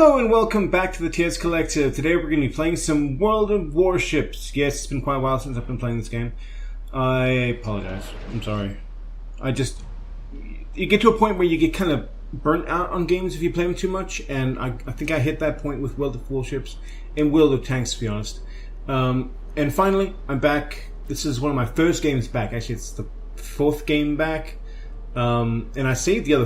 Hello and welcome back to the Tears Collective. Today we're going to be playing some World of Warships. Yes, it's been quite a while since I've been playing this game. I apologize. I'm sorry. You get to a point where you get kind of burnt out on games if you play them too much, and I think I hit that point with World of Warships and World of Tanks, to be honest. And finally, I'm back. This is one of my first games back. Actually, it's the fourth game back. And I saved the other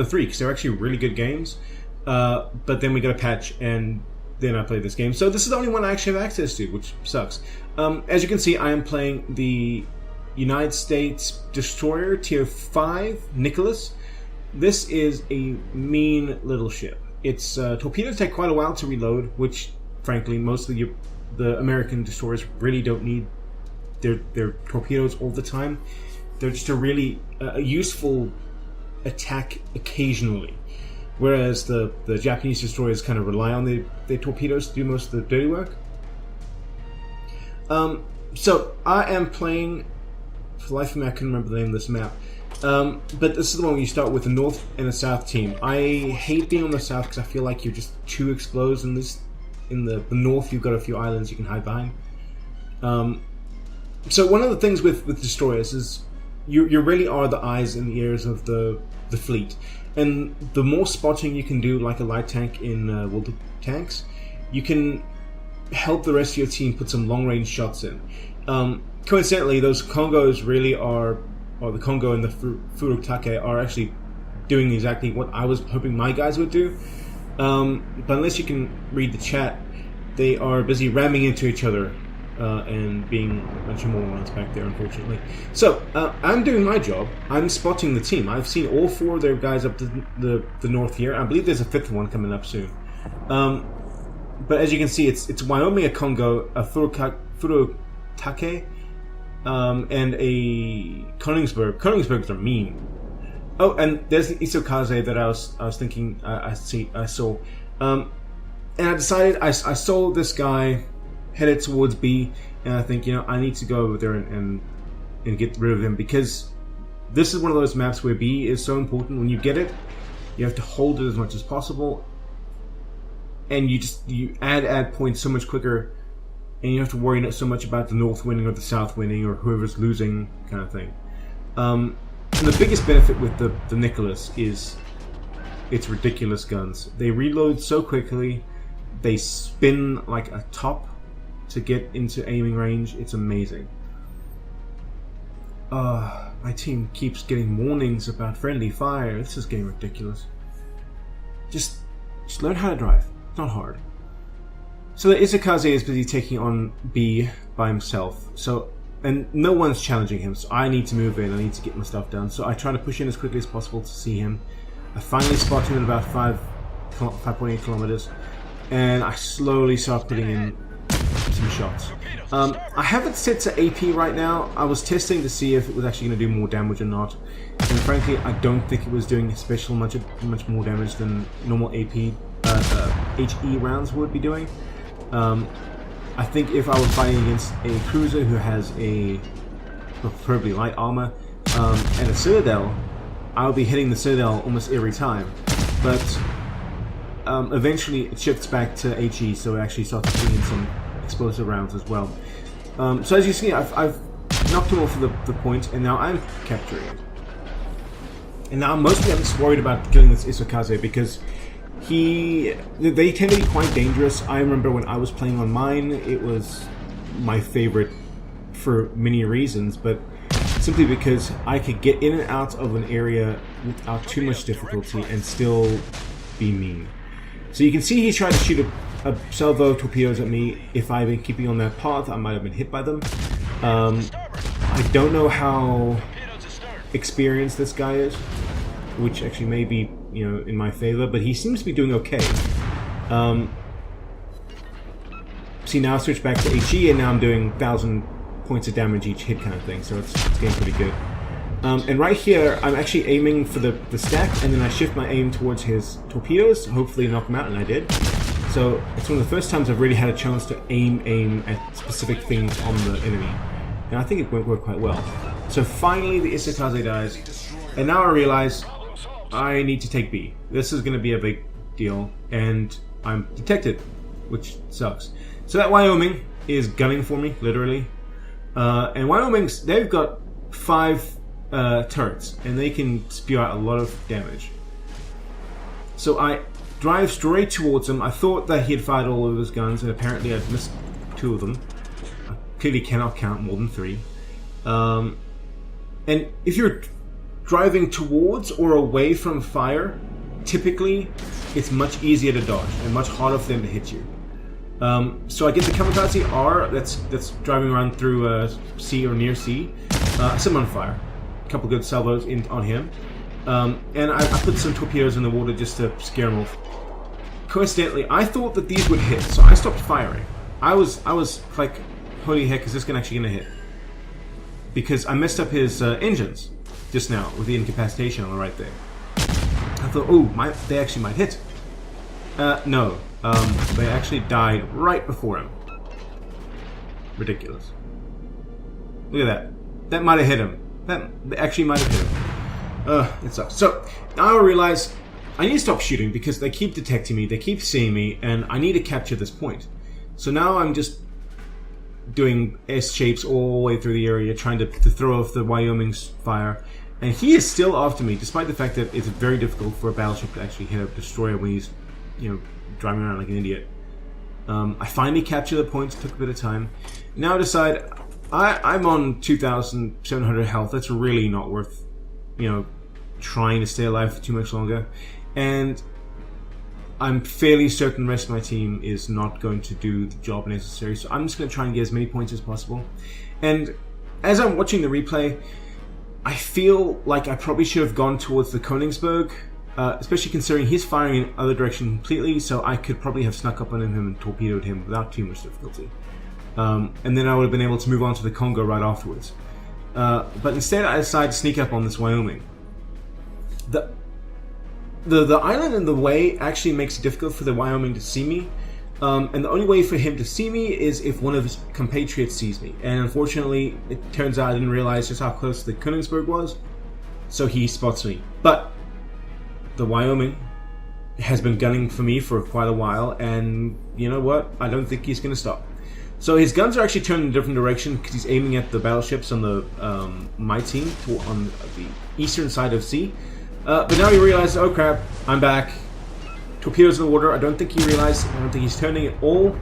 three, because they're actually really good games. But then we got a patch, and then I played this game. So this is the only one I actually have access to, which sucks. As you can see, I am playing the United States Destroyer Tier 5 Nicholas. This is a mean little ship. Its torpedoes take quite a while to reload, which, frankly, most of the American destroyers really don't need their torpedoes all the time. They're just a really useful attack occasionally. Whereas the Japanese destroyers kind of rely on their torpedoes to do most of the dirty work. So I am playing, for the life of me I couldn't remember the name of this map. But this is the one where you start with the North and the South team. I hate being on the South because I feel like you're just too exposed in this. In the North you've got a few islands you can hide behind. So one of the things with destroyers is you really are the eyes and the ears of the fleet. And the more spotting you can do, like a light tank in World of Tanks, you can help the rest of your team put some long-range shots in. Coincidentally, those Congos really are, or the Congo and the Furutake are actually doing exactly what I was hoping my guys would do. But unless you can read the chat, they are busy ramming into each other and being a bunch of morons back there, unfortunately. So, I'm doing my job. I'm spotting the team. I've seen all four of their guys up to the north here. I believe there's a fifth one coming up soon. But as you can see, it's Wyoming, a Congo, a Furutake, and a Königsberg. Königsbergs are mean. Oh, and there's the Isokaze that I was thinking I saw. And I decided I saw this guy headed towards B, and I think, I need to go over there and get rid of him, because this is one of those maps where B is so important. When you get it, you have to hold it as much as possible, and you add points so much quicker, and you have to worry not so much about the North winning or the South winning or whoever's losing kind of thing. And the biggest benefit with the Nicholas is its ridiculous guns. They reload so quickly, they spin like a top to get into aiming range. It's amazing. My team keeps getting warnings about friendly fire. This is getting ridiculous. Just learn how to drive. It's not hard. So the Isokaze is busy taking on B by himself. And no one's challenging him, so I need to move in. I need to get my stuff done. So I try to push in as quickly as possible to see him. I finally spot him at about 5.8 kilometers, and I slowly start putting in some shots. I have it set to AP right now. I was testing to see if it was actually going to do more damage or not, and frankly I don't think it was doing much more damage than normal AP HE rounds would be doing. I think if I was fighting against a cruiser who has a preferably light armor and a Citadel, I would be hitting the Citadel almost every time, but eventually it shifts back to HE, so it actually starts putting in some explosive rounds as well. So as you see, I've knocked him off the point, and now I'm capturing it. And now mostly I'm just worried about killing this Isokaze, because they tend to be quite dangerous. I remember when I was playing on mine, it was my favorite for many reasons, but simply because I could get in and out of an area without too much difficulty and still be mean. So you can see he tried to shoot a salvo torpedoes at me. If I had been keeping on that path, I might have been hit by them. I don't know how experienced this guy is, which actually may be, in my favor, but he seems to be doing okay. See, now I switch back to HE, and now I'm doing 1,000 points of damage each hit kind of thing, so it's getting pretty good. And right here, I'm actually aiming for the stack, and then I shift my aim towards his torpedoes, hopefully knock him out, and I did. So it's one of the first times I've really had a chance to aim at specific things on the enemy, and I think it worked quite well. So finally the Isokaze dies, and now I realize I need to take B. This is going to be a big deal, and I'm detected, which sucks. So that Wyoming is gunning for me, literally. And Wyoming's, they've got 5 turrets, and they can spew out a lot of damage. So I drive straight towards him. I thought that he had fired all of his guns, and apparently I've missed 2 of them. I clearly cannot count more than 3. And if you're driving towards or away from fire, typically it's much easier to dodge and much harder for them to hit you. So I get the Kamikaze R that's driving around through sea or near sea. Set him on fire. A couple good salvos on him. And I put some torpedoes in the water just to scare him off. Coincidentally, I thought that these would hit, so I stopped firing. I was like, holy heck, is this actually going to hit? Because I messed up his engines just now with the incapacitation on the right there. I thought, oh, they actually might hit. No. They actually died right before him. Ridiculous. Look at that. That might have hit him. That actually might have hit him. It sucks. So, now I realize I need to stop shooting because they keep detecting me, they keep seeing me, and I need to capture this point. So now I'm just doing S-shapes all the way through the area, trying to throw off the Wyoming's fire. And he is still after me, despite the fact that it's very difficult for a battleship to actually hit a destroyer when he's, driving around like an idiot. I finally capture the points, took a bit of time. Now I decide, I'm on 2,700 health, that's really not worth, trying to stay alive for too much longer. And I'm fairly certain the rest of my team is not going to do the job necessary, so I'm just going to try and get as many points as possible. And as I'm watching the replay, I feel like I probably should have gone towards the Königsberg, especially considering he's firing in other direction completely, so I could probably have snuck up on him and torpedoed him without too much difficulty. And then I would have been able to move on to the Congo right afterwards. But instead I decided to sneak up on this Wyoming. The island in the way actually makes it difficult for the Wyoming to see me. And the only way for him to see me is if one of his compatriots sees me. And unfortunately, it turns out I didn't realize just how close the Königsberg was, so he spots me. But the Wyoming has been gunning for me for quite a while, and you know what? I don't think he's going to stop. So his guns are actually turned in a different direction because he's aiming at the battleships on the my team on the eastern side of sea. But now he realizes, oh crap, I'm back. Torpedoes in the water. I don't think he realized. I don't think he's turning at all.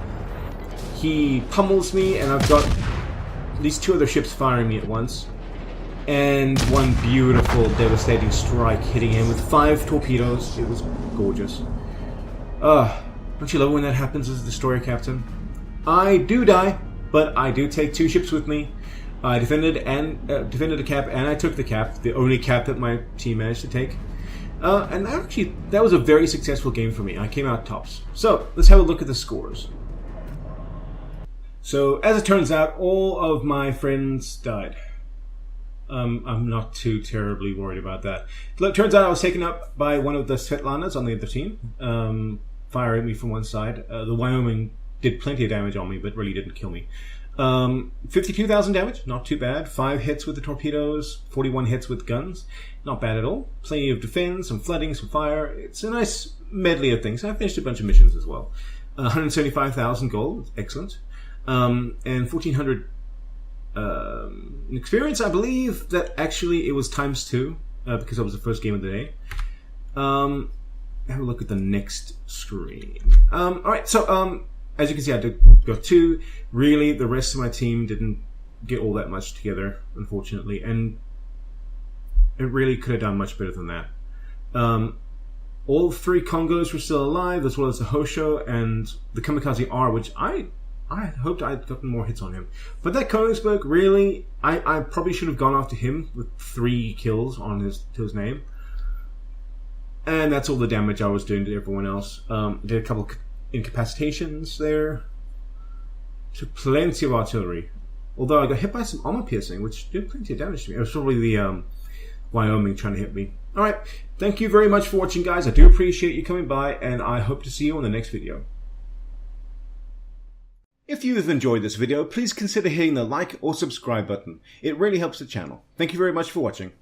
He pummels me, and I've got these 2 other ships firing me at once. And one beautiful, devastating strike hitting him with 5 torpedoes. It was gorgeous. Don't you love when that happens as a destroyer captain? I do die, but I do take 2 ships with me. I defended a cap, and I took the cap, the only cap that my team managed to take. And that was a very successful game for me. I came out tops. So, let's have a look at the scores. So, as it turns out, all of my friends died. I'm not too terribly worried about that. It turns out I was taken up by one of the Svetlanas on the other team, firing me from one side. The Wyoming did plenty of damage on me, but really didn't kill me. 52,000 damage, not too bad. 5 hits with the torpedoes, 41 hits with guns. Not bad at all. Plenty of defense, some flooding, some fire. It's a nice medley of things. I finished a bunch of missions as well. 175,000 gold, excellent. And 1,400 experience. I believe that actually it was ×2 because that was the first game of the day. Have a look at the next screen. Alright, so as you can see, I got 2. Really, the rest of my team didn't get all that much together, unfortunately, and it really could have done much better than that. All 3 Congos were still alive, as well as the Hosho and the Kamikaze R, which I hoped I'd gotten more hits on him. But that Königsberg, really, I probably should have gone after him with 3 kills on his name. And that's all the damage I was doing to everyone else. Did a couple incapacitations there. Took plenty of artillery. Although I got hit by some armor piercing, which did plenty of damage to me. It was probably the Wyoming trying to hit me. Alright, thank you very much for watching, guys. I do appreciate you coming by, and I hope to see you on the next video. If you have enjoyed this video, please consider hitting the like or subscribe button. It really helps the channel. Thank you very much for watching.